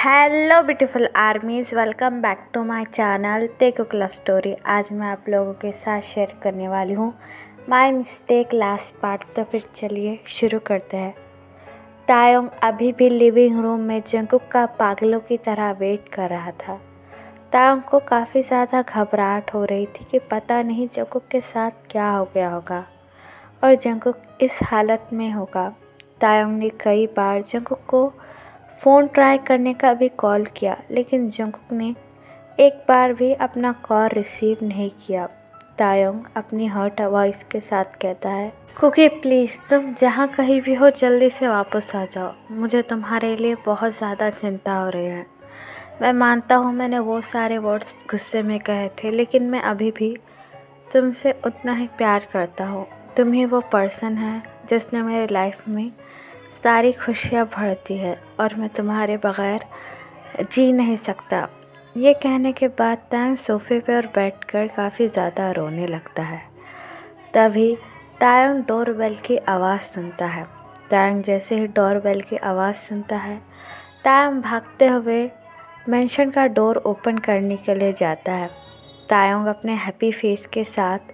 Hello beautiful armies, welcome back to my channel Taekook love story. आज मैं आप लोगों के साथ शेयर करने वाली हूँ माय मिस्टेक लास्ट पार्ट। तो फिर चलिए शुरू करते हैं। तायोंग अभी भी लिविंग रूम में जंकुक का पागलों की तरह वेट कर रहा था। तायोंग को काफ़ी ज़्यादा घबराहट हो रही थी कि पता नहीं जंकुक के साथ क्या हो गया होगा और जंकुक इस हालत में होगा। तायोंग ने कई बार जंकुक को फ़ोन ट्राई करने का भी कॉल किया, लेकिन जंकुक ने एक बार भी अपना कॉल रिसीव नहीं किया। तायोंग अपनी हर्ट वॉइस के साथ कहता है, कुकी प्लीज़ तुम जहाँ कहीं भी हो जल्दी से वापस आ जाओ। मुझे तुम्हारे लिए बहुत ज़्यादा चिंता हो रही है। मैं मानता हूँ मैंने वो सारे वर्ड्स गुस्से में कहे थे, लेकिन मैं अभी भी तुमसे उतना ही प्यार करता हूँ। तुम ही वो पर्सन है जिसने मेरी लाइफ में सारी खुशियाँ भर दी है और मैं तुम्हारे बगैर जी नहीं सकता। ये कहने के बाद तायंग सोफे पर बैठकर काफ़ी ज़्यादा रोने लगता है। तभी तायंग डोरबेल की आवाज़ सुनता है। तायंग जैसे ही डोरबेल की आवाज़ सुनता है, तायंग भागते हुए मेंशन का डोर ओपन करने के लिए जाता है। तायंग अपने हैप्पी फेस के साथ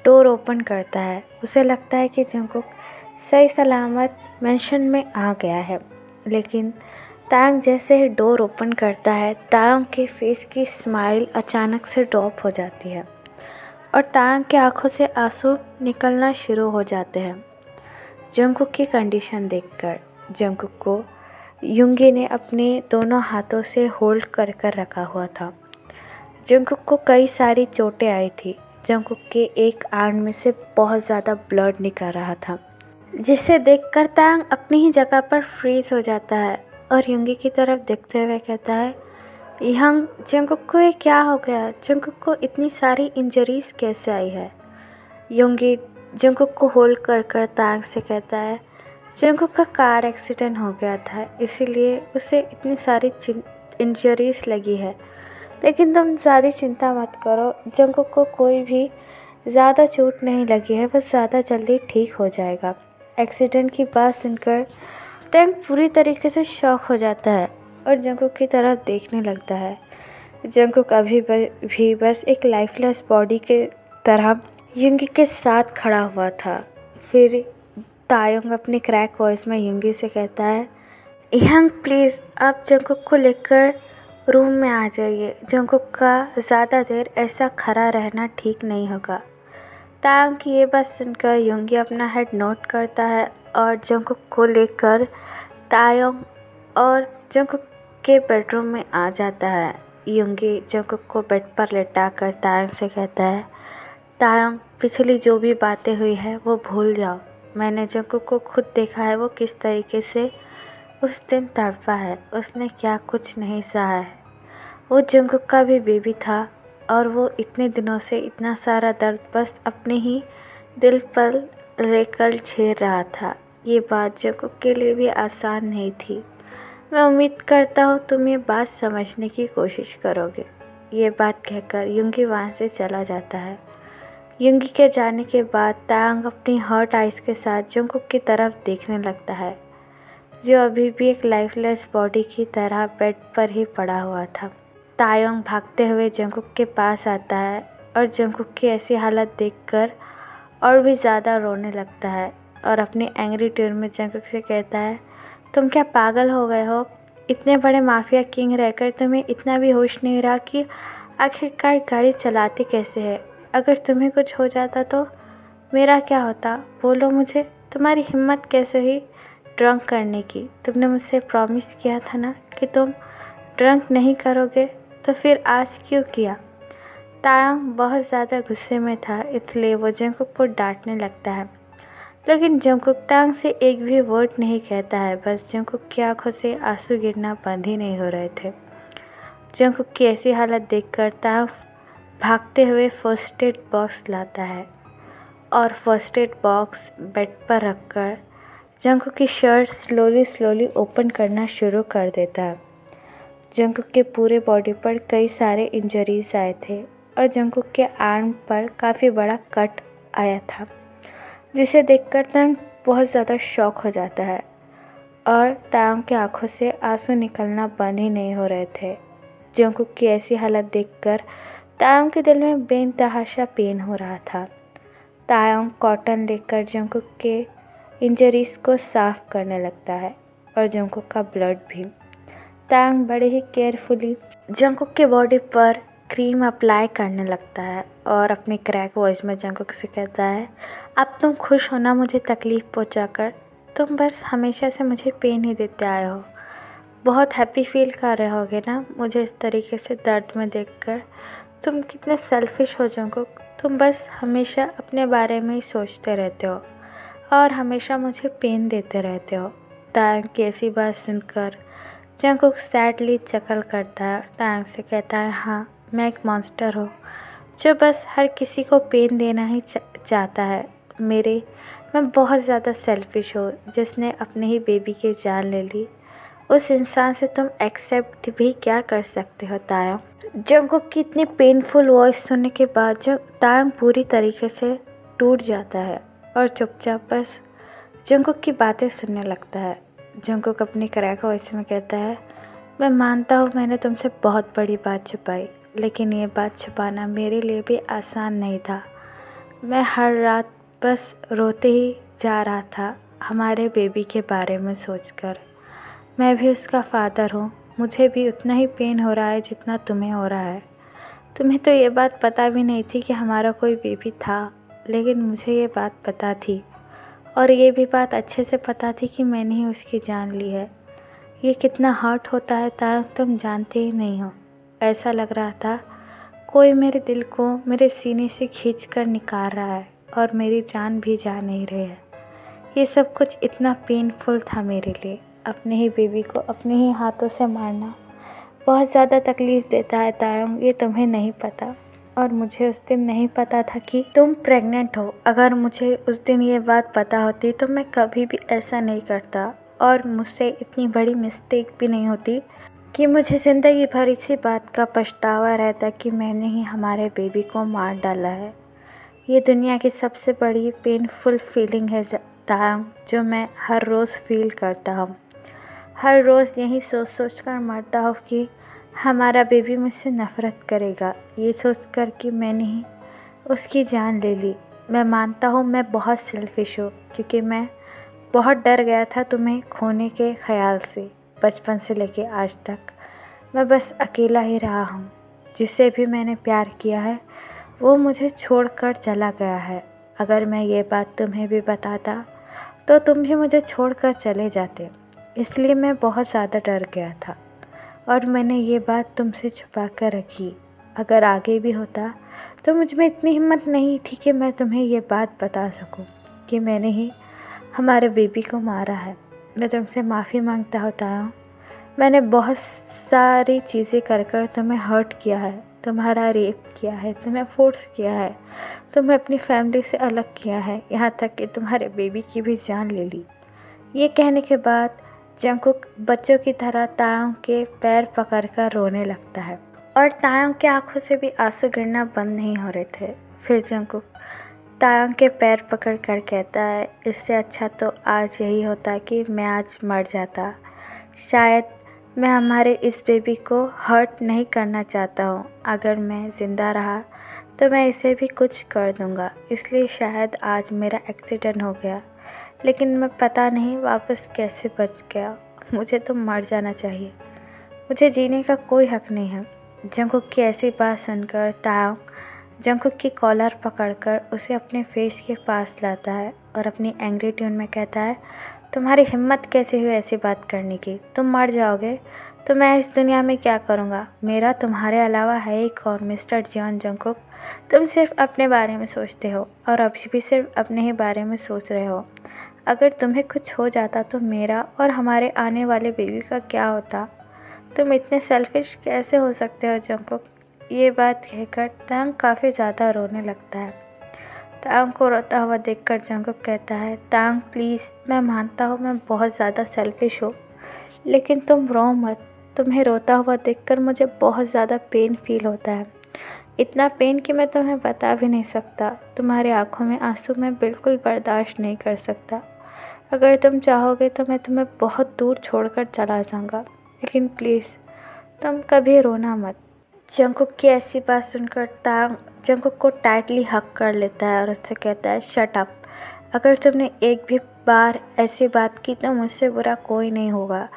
डोर ओपन करता है। उसे लगता है कि जंकुक सही सलामत मेंशन में आ गया है, लेकिन तायंग जैसे ही डोर ओपन करता है, तायंग के फेस की स्माइल अचानक से ड्रॉप हो जाती है और तायंग की आंखों से आंसू निकलना शुरू हो जाते हैं। जंकुक की कंडीशन देखकर जंकुक को युंगी ने अपने दोनों हाथों से होल्ड कर कर रखा हुआ था। जंकुक को कई सारी चोटें आई थी। जंकुक के एक आर्म में से बहुत ज़्यादा ब्लड निकल रहा था, जिसे देखकर तायंग अपनी ही जगह पर फ्रीज हो जाता है और युंगी की तरफ देखते हुए कहता है, यंग जंकुक को ये क्या हो गया? जंकुक को इतनी सारी इंजरीज कैसे आई है? युंगी जंकुक को होल्ड कर कर तायंग से कहता है, जंकुक का कार एक्सीडेंट हो गया था, इसीलिए उसे इतनी सारी इंजरीज लगी है, लेकिन तुम ज़्यादा चिंता मत करो। जंकुक को कोई भी ज़्यादा चोट नहीं लगी है, वह ज़्यादा जल्दी ठीक हो जाएगा। एक्सीडेंट की बात सुनकर तायंग पूरी तरीके से शॉक हो जाता है और जंकुक की तरफ देखने लगता है। जंकुक अभी भी बस एक लाइफलेस बॉडी के तरह युंगी के साथ खड़ा हुआ था। फिर तायंग अपनी क्रैक वॉइस में युंगी से कहता है, यंग प्लीज़ आप जंकुक को लेकर रूम में आ जाइए। जंकुक का ज़्यादा देर ऐसा खड़ा रहना ठीक नहीं होगा। तायंग की ये बात सुनकर युंगी अपना हेड नोट करता है और जंकुक को लेकर तायंग और जंकुक के बेडरूम में आ जाता है। युंगी जंकुक को बेड पर लेटा कर तायंग से कहता है, तायंग पिछली जो भी बातें हुई है वो भूल जाओ। मैंने जंकुक को खुद देखा है, वो किस तरीके से उस दिन तड़पा है। उसने क्या कुछ नहीं सहा है। वो जंकुक का भी बेबी था और वो इतने दिनों से इतना सारा दर्द बस अपने ही दिल पर लेकर झेल रहा था। ये बात जंकुक के लिए भी आसान नहीं थी। मैं उम्मीद करता हूँ तुम ये बात समझने की कोशिश करोगे। ये बात कहकर युंगी वहाँ से चला जाता है। युंगी के जाने के बाद तायंग अपनी हर्ट आइज़ के साथ जंकुक की तरफ देखने लगता है, जो अभी भी एक लाइफलेस बॉडी की तरह बेड पर ही पड़ा हुआ था। तायंग भागते हुए जंकुक के पास आता है और जंकुक की ऐसी हालत देखकर और भी ज़्यादा रोने लगता है और अपनी एंग्री ट्यून में जंकुक से कहता है, तुम क्या पागल हो गए हो? इतने बड़े माफिया किंग रहकर तुम्हें इतना भी होश नहीं रहा कि आखिरकार गाड़ी चलाते कैसे है? अगर तुम्हें कुछ हो जाता तो मेरा क्या होता? बोलो मुझे, तुम्हारी हिम्मत कैसे हुई ड्रंक करने की? तुमने मुझसे प्रॉमिस किया था ना कि तुम ड्रंक नहीं करोगे, तो फिर आज क्यों किया? तायंग बहुत ज़्यादा गुस्से में था, इसलिए वो जंकुक को डांटने लगता है, लेकिन जंकुक तायंग से एक भी वर्ड नहीं कहता है। बस जंकुक की आंखों से आंसू गिरना बंद ही नहीं हो रहे थे। जंकुक की ऐसी हालत देखकर तायंग भागते हुए फर्स्ट एड बॉक्स लाता है और फर्स्ट एड बॉक्स बेड पर रखकर जंकुक की शर्ट स्लोली ओपन करना शुरू कर देता है। जंकुक के पूरे बॉडी पर कई सारे इंजरीज आए थे और जंकुक के आर्म पर काफ़ी बड़ा कट आया था, जिसे देखकर तायंग बहुत ज़्यादा शॉक हो जाता है और तायंग की आंखों से आंसू निकलना बंद ही नहीं हो रहे थे। जंगकुक की ऐसी हालत देखकर तायंग के दिल में बेतहाशा पेन हो रहा था। तायंग कॉटन लेकर जंगकुक के इंजरीज को साफ करने लगता है और जंगकुक का ब्लड भी। तायंग बड़े ही केयरफुली जंगकुक के बॉडी पर क्रीम अप्लाई करने लगता है और अपनी क्रैक वॉइस में जंगकुक से कहता है, अब तुम खुश हो ना मुझे तकलीफ़ पहुंचाकर? तुम बस हमेशा से मुझे पेन ही देते आए हो। बहुत हैप्पी फील कर रहे होगे ना मुझे इस तरीके से दर्द में देखकर? तुम कितने सेल्फिश हो जंगकुक, तुम बस हमेशा अपने बारे में ही सोचते रहते हो और हमेशा मुझे पेन देते रहते हो। तायंग की ऐसी बात सुनकर जंगकुक सैडली चकल करता है और तायंग से कहता है, हाँ मैं एक मॉन्स्टर हूँ जो बस हर किसी को पेन देना ही चाहता है। मैं बहुत ज़्यादा सेल्फिश हूँ जिसने अपने ही बेबी की जान ले ली। उस इंसान से तुम एक्सेप्ट भी क्या कर सकते हो तायंग? जंगकुक की इतनी पेनफुल वॉइस सुनने के बाद तायंग पूरी तरीके से टूट जाता है और चुपचाप बस जंगकुक की बातें सुनने लगता है। जंगकुक अपनी क्रैक वॉइस में कहता है, मैं मानता हूँ मैंने तुमसे बहुत बड़ी बात छुपाई, लेकिन ये बात छुपाना मेरे लिए भी आसान नहीं था। मैं हर रात बस रोते ही जा रहा था हमारे बेबी के बारे में सोचकर। मैं भी उसका फादर हूँ, मुझे भी उतना ही पेन हो रहा है जितना तुम्हें हो रहा है। तुम्हें तो ये बात पता भी नहीं थी कि हमारा कोई बेबी था, लेकिन मुझे ये बात पता थी और ये भी बात अच्छे से पता थी कि मैंने ही उसकी जान ली है। ये कितना हर्ट होता है तायंग तुम जानते ही नहीं हो। ऐसा लग रहा था कोई मेरे दिल को मेरे सीने से खींच कर निकाल रहा है और मेरी जान भी जा नहीं रही है। ये सब कुछ इतना पेनफुल था मेरे लिए। अपने ही बेबी को अपने ही हाथों से मारना बहुत ज़्यादा तकलीफ़ देता है तायंग, ये तुम्हें नहीं पता। और मुझे उस दिन नहीं पता था कि तुम प्रेग्नेंट हो। अगर मुझे उस दिन ये बात पता होती तो मैं कभी भी ऐसा नहीं करता और मुझसे इतनी बड़ी मिस्टेक भी नहीं होती कि मुझे ज़िंदगी भर इसी बात का पछतावा रहता कि मैंने ही हमारे बेबी को मार डाला है। ये दुनिया की सबसे बड़ी पेनफुल फीलिंग है तायंग, जो मैं हर रोज़ फील करता हूँ। हर रोज़ यही सोच सोच कर मरता हूँ कि हमारा बेबी मुझसे नफ़रत करेगा, ये सोचकर कि मैंने ही उसकी जान ले ली। मैं मानता हूँ मैं बहुत सेल्फिश हूँ क्योंकि मैं बहुत डर गया था तुम्हें खोने के ख़्याल से। बचपन से लेके आज तक मैं बस अकेला ही रहा हूँ। जिसे भी मैंने प्यार किया है वो मुझे छोड़कर चला गया है। अगर मैं ये बात तुम्हें भी बताता तो तुम भी मुझे छोड़कर चले जाते, इसलिए मैं बहुत ज़्यादा डर गया था और मैंने ये बात तुमसे छुपा कर रखी। अगर आगे भी होता तो मुझ में इतनी हिम्मत नहीं थी कि मैं तुम्हें ये बात बता सकूं कि मैंने ही हमारे बेबी को मारा है। मैं तुमसे माफ़ी मांगता होता हूँ। मैंने बहुत सारी चीज़ें कर कर तुम्हें हर्ट किया है, तुम्हारा रेप किया है, तुम्हें फोर्स किया है, तुम्हें अपनी फैमिली से अलग किया है, यहाँ तक कि तुम्हारे बेबी की भी जान ले ली। ये कहने के बाद जंगकुक बच्चों की तरह तायंग के पैर पकड़कर रोने लगता है और तायंग की आंखों से भी आंसू गिरना बंद नहीं हो रहे थे। फिर जंगकुक तायंग के पैर पकड़ कर कहता है, इससे अच्छा तो आज यही होता कि मैं आज मर जाता। शायद मैं हमारे इस बेबी को हर्ट नहीं करना चाहता हूँ। अगर मैं ज़िंदा रहा तो मैं इसे भी कुछ कर दूँगा, इसलिए शायद आज मेरा एक्सीडेंट हो गया, लेकिन मैं पता नहीं वापस कैसे बच गया। मुझे तो मर जाना चाहिए, मुझे जीने का कोई हक नहीं है। जंगकुक की ऐसी बात सुनकर तायंग जंगकुक की कॉलर पकड़कर उसे अपने फेस के पास लाता है और अपनी एंग्री ट्यून में कहता है, तुम्हारी हिम्मत कैसे हुई ऐसी बात करने की? तुम मर जाओगे तो मैं इस दुनिया में क्या करूँगा? मेरा तुम्हारे अलावा है ही कौन? मिस्टर जियोन जंगकुक, तुम सिर्फ अपने बारे में सोचते हो और अभी भी सिर्फ अपने ही बारे में सोच रहे हो। अगर तुम्हें कुछ हो जाता तो मेरा और हमारे आने वाले बेबी का क्या होता? तुम इतने सेल्फिश कैसे हो सकते हो जंगकुक? ये बात कहकर तायंग काफ़ी ज़्यादा रोने लगता है। तायंग को रोता हुआ देखकर जंगकुक कहता है, तायंग प्लीज़, मैं मानता हूँ मैं बहुत ज़्यादा सेल्फिश हूँ, लेकिन तुम रो मत। तुम्हें रोता हुआ देखकर मुझे बहुत ज़्यादा पेन फील होता है, इतना पेन कि मैं तुम्हें बता भी नहीं सकता। तुम्हारी आंखों में आंसू मैं बिल्कुल बर्दाश्त नहीं कर सकता। अगर तुम चाहोगे तो मैं तुम्हें बहुत दूर छोड़कर चला जाऊँगा, लेकिन प्लीज़ तुम कभी रोना मत। जंगकुक की ऐसी बात सुनकर तांग जंगकुक को टाइटली हग कर लेता है और उससे कहता है, शट अप। अगर तुमने एक भी बार ऐसी बात की तो मुझसे बुरा कोई नहीं होगा।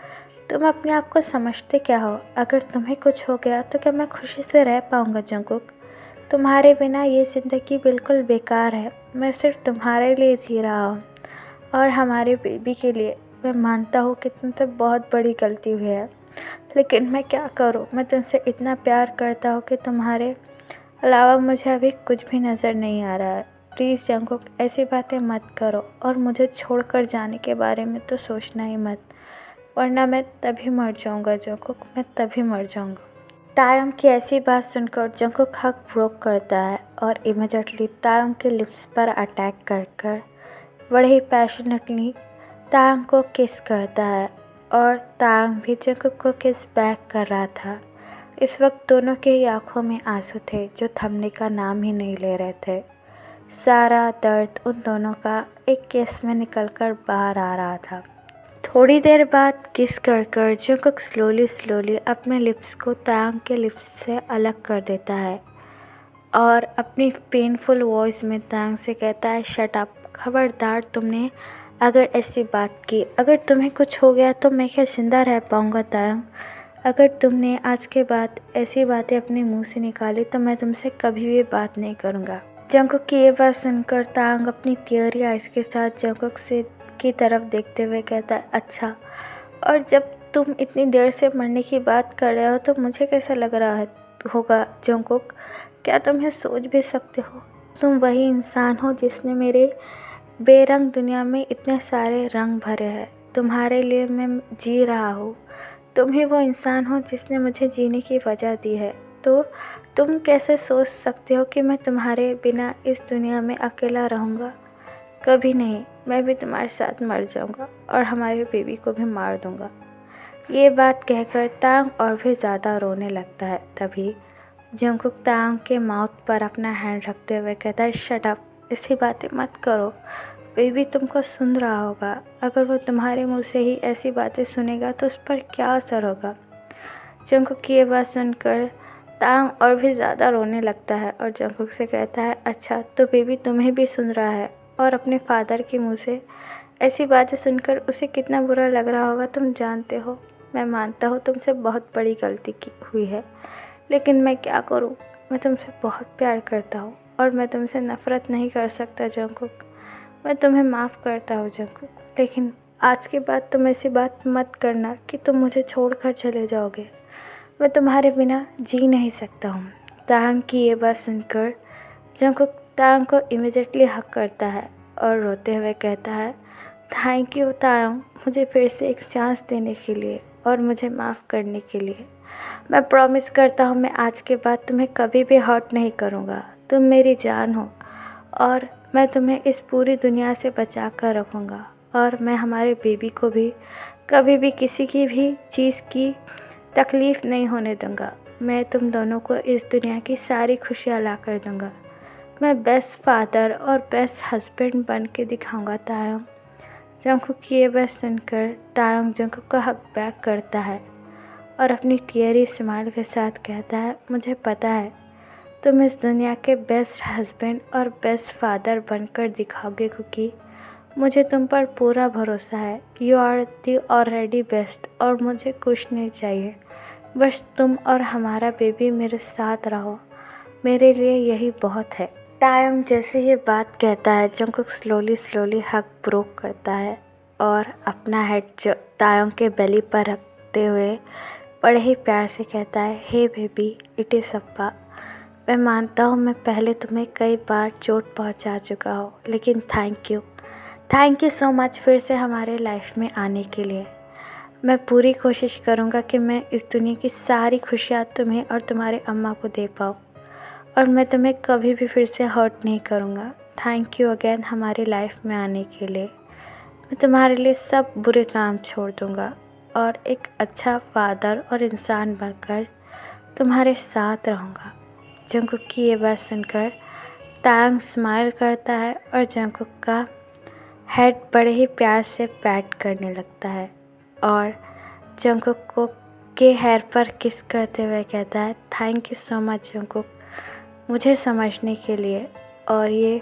तुम अपने आप को समझते क्या हो? अगर तुम्हें कुछ हो गया तो क्या मैं खुशी से रह पाऊँगा जंगकुक? तुम्हारे बिना ये ज़िंदगी बिल्कुल बेकार है। मैं सिर्फ तुम्हारे लिए जी रहा हूँ और हमारे बेबी के लिए। मैं मानता हूँ कि तुमसे बहुत बड़ी गलती हुई है, लेकिन मैं क्या करूँ? मैं तुमसे इतना प्यार करता हूँ कि तुम्हारे अलावा मुझे अभी कुछ भी नज़र नहीं आ रहा है। प्लीज़ जंगकुक, ऐसी बातें मत करो और मुझे छोड़कर जाने के बारे में तो सोचना ही मत, वरना मैं तभी मर जाऊँगा जंगकुक, मैं तभी मर जाऊँगा। तायोंग की ऐसी बात सुनकर जंगकुक हक ब्रोक करता है और इमीडिएटली तायोंग के लिप्स पर अटैक कर बड़े ही पैशनेटली तायोंग को किस करता है और तायोंग भी जंगकुक को किस बैक कर रहा था। इस वक्त दोनों के ही आंखों में आंसू थे जो थमने का नाम ही नहीं ले रहे थे। सारा दर्द उन दोनों का एक किस में निकलकर बाहर आ रहा था। थोड़ी देर बाद किस कर जंगकुक स्लोली अपने लिप्स को तायोंग के लिप्स से अलग कर देता है और अपनी पेनफुल वॉइस में तायोंग से कहता है, शट अप। खबरदार, तुमने अगर ऐसी बात की, अगर तुम्हें कुछ हो गया तो मैं क्या ज़िंदा रह पाऊँगा तायोंग? अगर तुमने आज के बाद ऐसी बातें अपने मुंह से निकाली तो मैं तुमसे कभी भी बात नहीं करूँगा। जंगकुक की ये बात सुनकर तायोंग अपनी टीयरी आइज के साथ जंगकुक से की तरफ देखते हुए कहता है, अच्छा, और जब तुम इतनी देर से मरने की बात कर रहे हो तो मुझे कैसा लग रहा होगा जंगकुक? क्या तुम ये सोच भी सकते हो? तुम वही इंसान हो जिसने मेरे बेरंग दुनिया में इतने सारे रंग भरे हैं। तुम्हारे लिए मैं जी रहा हूँ। तुम ही वो इंसान हो जिसने मुझे जीने की वजह दी है। तो तुम कैसे सोच सकते हो कि मैं तुम्हारे बिना इस दुनिया में अकेला रहूँगा? कभी नहीं। मैं भी तुम्हारे साथ मर जाऊँगा और हमारे बेबी को भी मार दूँगा। ये बात कहकर तांग और भी ज़्यादा रोने लगता है। तभी जंगकुक तांग के माउथ पर अपना हैंड रखते हुए कहता है, शट अप, ऐसी बातें मत करो। बेबी तुमको सुन रहा होगा। अगर वो तुम्हारे मुंह से ही ऐसी बातें सुनेगा तो उस पर क्या असर होगा? जंगकुक की ये बात सुनकर तांग और भी ज़्यादा रोने लगता है और जंगकुक से कहता है, अच्छा, तो बेबी तुम्हें भी सुन रहा है और अपने फादर के मुंह से ऐसी बातें सुनकर उसे कितना बुरा लग रहा होगा तुम जानते हो। मैं मानता हूँ तुमसे बहुत बड़ी गलती की हुई है, लेकिन मैं क्या करूँ? मैं तुमसे बहुत प्यार करता हूँ और मैं तुमसे नफ़रत नहीं कर सकता जंगकुक। मैं तुम्हें माफ़ करता हूँ जंगकुक, लेकिन आज के बाद तुम ऐसी बात मत करना कि तुम मुझे छोड़कर चले जाओगे। मैं तुम्हारे बिना जी नहीं सकता हूँ। तांग की ये बात सुनकर जंगकुक तांग को इमीडिएटली हक करता है और रोते हुए कहता है, थैंक यू तांग, मुझे फिर से एक चांस देने के लिए और मुझे माफ़ करने के लिए। मैं प्रॉमिस करता हूँ मैं आज के बाद तुम्हें कभी भी हर्ट नहीं करूँगा। तुम मेरी जान हो और मैं तुम्हें इस पूरी दुनिया से बचा कर रखूँगा और मैं हमारे बेबी को भी कभी भी किसी की भी चीज़ की तकलीफ़ नहीं होने दूँगा। मैं तुम दोनों को इस दुनिया की सारी खुशियाँ ला कर दूँगा। मैं बेस्ट फादर और बेस्ट हस्बैंड बन के दिखाऊँगा तायोंग। जंगकुक की ये बात सुनकर तायोंग जंगकुक का हक बैक करता है और अपनी टीयरी स्माइल के साथ कहता है, मुझे पता है तुम इस दुनिया के बेस्ट हस्बैंड और बेस्ट फादर बनकर दिखाओगे क्योंकि मुझे तुम पर पूरा भरोसा है। You are the already best और मुझे कुछ नहीं चाहिए, बस तुम और हमारा बेबी मेरे साथ रहो। मेरे लिए यही बहुत है। तायोंग जैसे ये बात कहता है जंगकुक स्लोली हक ब्रोक करता है और अपना हेड तायोंग के बेली पर रखते हुए बड़े ही प्यार से कहता है, हे बेबी, इट इज़ अप्पा। मैं मानता हूँ मैं पहले तुम्हें कई बार चोट पहुँचा चुका हूँ, लेकिन थैंक यू सो मच फिर से हमारे लाइफ में आने के लिए। मैं पूरी कोशिश करूँगा कि मैं इस दुनिया की सारी खुशियाँ तुम्हें और तुम्हारे अम्मा को दे पाऊँ और मैं तुम्हें कभी भी फिर से हर्ट नहीं करूँगा। थैंक यू अगेन हमारी लाइफ में आने के लिए। मैं तुम्हारे लिए सब बुरे काम छोड़ दूँगा और एक अच्छा फादर और इंसान बनकर तुम्हारे साथ रहूँगा। जंगकुक की ये बात सुनकर तांग स्माइल करता है और जंगकुक का हेड बड़े ही प्यार से पैट करने लगता है और जंगकुक को के हेयर पर किस करते हुए कहता है, thank you so much Jungkook, मुझे समझने के लिए और ये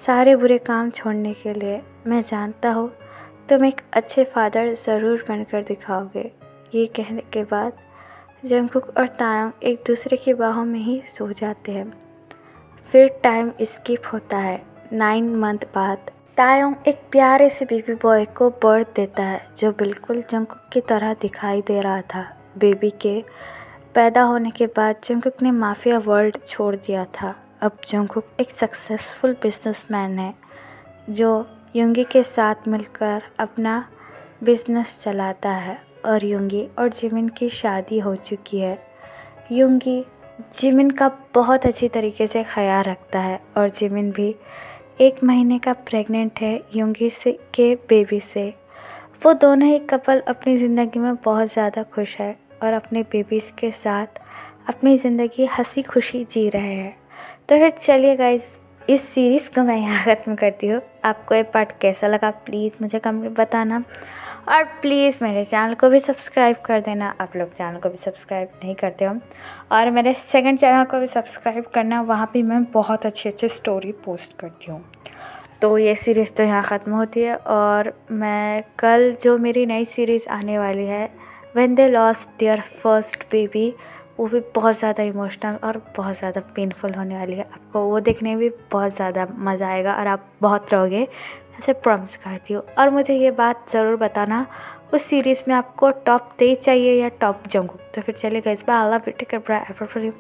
सारे बुरे काम छोड़ने के लिए। मैं जानता हूँ तुम एक अच्छे फादर ज़रूर बनकर दिखाओगे। ये कहने के बाद जंगकुक और तायोंग एक दूसरे की बाहों में ही सो जाते हैं। फिर टाइम स्किप होता है। 9 मंथ बाद तायोंग एक प्यारे से बेबी बॉय को बर्थ देता है जो बिल्कुल जंगकुक की तरह दिखाई दे रहा था। बेबी के पैदा होने के बाद जंगकुक ने माफिया वर्ल्ड छोड़ दिया था। अब जंगकुक एक सक्सेसफुल बिजनेसमैन है जो युंगी के साथ मिलकर अपना बिजनेस चलाता है और युंगी और जिमिन की शादी हो चुकी है। युंगी जिमिन का बहुत अच्छी तरीके से ख्याल रखता है और जिमिन भी 1 महीने का प्रेग्नेंट है युंगी से के बेबी से। वो दोनों ही कपल अपनी ज़िंदगी में बहुत ज़्यादा खुश है और अपने बेबीज़ के साथ अपनी ज़िंदगी हंसी खुशी जी रहे हैं। तो फिर चलिए गाइस, इस सीरीज़ को मैं यहाँ ख़त्म करती हूँ। आपको ये पार्ट कैसा लगा प्लीज़ मुझे कमेंट बताना और प्लीज़ मेरे चैनल को भी सब्सक्राइब कर देना। आप लोग चैनल को भी सब्सक्राइब नहीं करते हो और मेरे सेकंड चैनल को भी सब्सक्राइब करना, वहाँ भी मैं बहुत अच्छी स्टोरी पोस्ट करती हूँ। तो ये सीरीज़ तो यहाँ ख़त्म होती है और मैं कल जो मेरी नई सीरीज़ आने वाली है when they lost their first baby, वो भी बहुत ज़्यादा इमोशनल और बहुत ज़्यादा पेनफुल होने वाली है। आपको वो देखने में भी बहुत ज़्यादा मज़ा आएगा और आप बहुत रहोगे, ऐसे प्रॉमिस करती हूँ। और मुझे ये बात ज़रूर बताना उस सीरीज़ में आपको टॉप 3 चाहिए या टॉप जंगकुक। तो फिर चलिए guys, bye, I love you, take care, bye.